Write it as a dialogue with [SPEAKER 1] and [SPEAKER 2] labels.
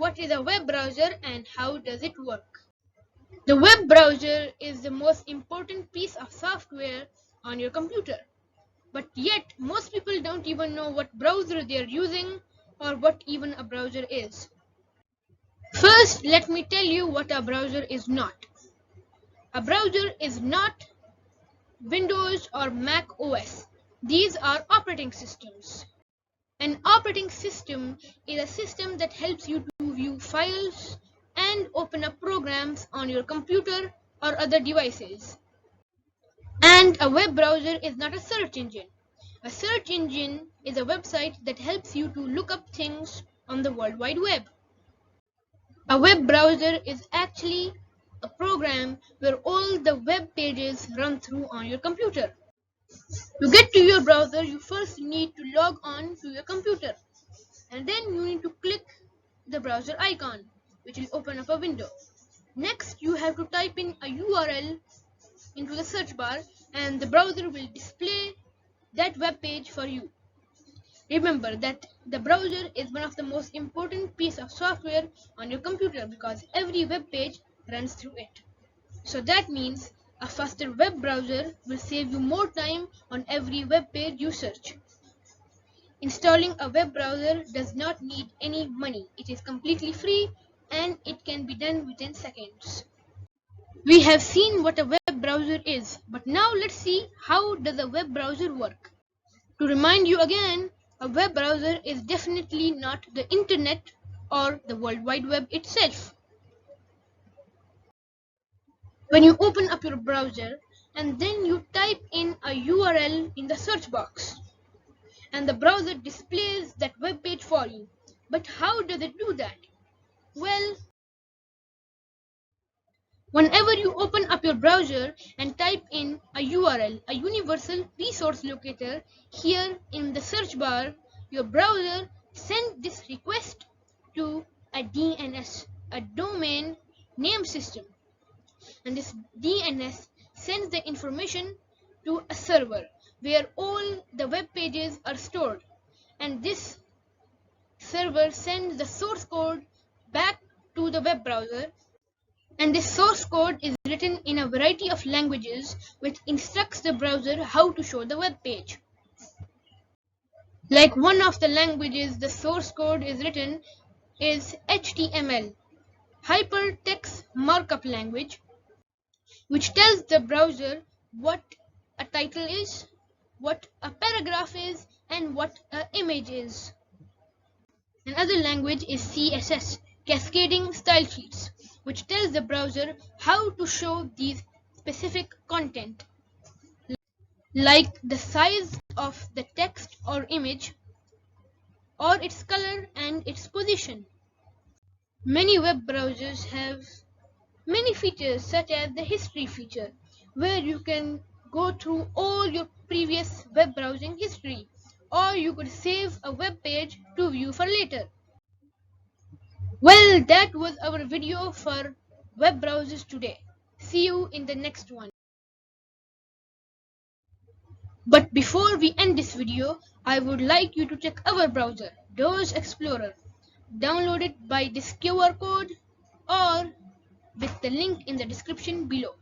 [SPEAKER 1] what is a web browser and how does it work? The web browser is the most important piece of software on your computer. But yet, most people don't even know what browser they are using or what even a browser is. First, let me tell you what a browser is not. A browser is not Windows or Mac OS. These are operating systems. An operating system is a system that helps you to view files and open up programs on your computer or other devices. And a web browser is not a search engine. A search engine is a website that helps you to look up things on the World Wide Web. A web browser is actually a program where all the web pages run through on your computer. To get to your browser, you first need to log on to your computer, and then you need to click the browser icon, which will open up a window. Next, you have to type in a URL into the search bar, and the browser will display that web page for you. Remember that the browser is one of the most important pieces of software on your computer because every web page runs through it. So that means a faster web browser will save you more time on every web page you search. Installing a web browser does not need any money. It is completely free and it can be done within seconds. We have seen what a web browser is, but now let's see how does a web browser work. To remind you again, a web browser is definitely not the internet or the World Wide Web itself. When you open up your browser and then you type in a URL in the search box, and the browser displays that web page for you. But how does it do that? Well, whenever you open up your browser and type in a URL, a universal resource locator, here in the search bar, your browser sends this request to a DNS, a domain name system. And this DNS sends the information to a server where all the web pages are stored, and this server sends the source code back to the web browser, and this source code is written in a variety of languages which instructs the browser how to show the web page. Like one of the languages the source code is written is HTML, Hypertext Markup Language, which tells the browser what a title is, what a paragraph is, and what an image is. Another language is CSS, Cascading Style Sheets, which tells the browser how to show these specific content, like the size of the text or image, or its color and its position. Many web browsers have many features such as the history feature, where you can go through all your previous web browsing history, or you could save a web page to view for later. Well, that was our video for web browsers today. See you in the next one. But before we end this video, I would like you to check our browser, Doge Explorer. Download it by this QR code or with the link in the description below.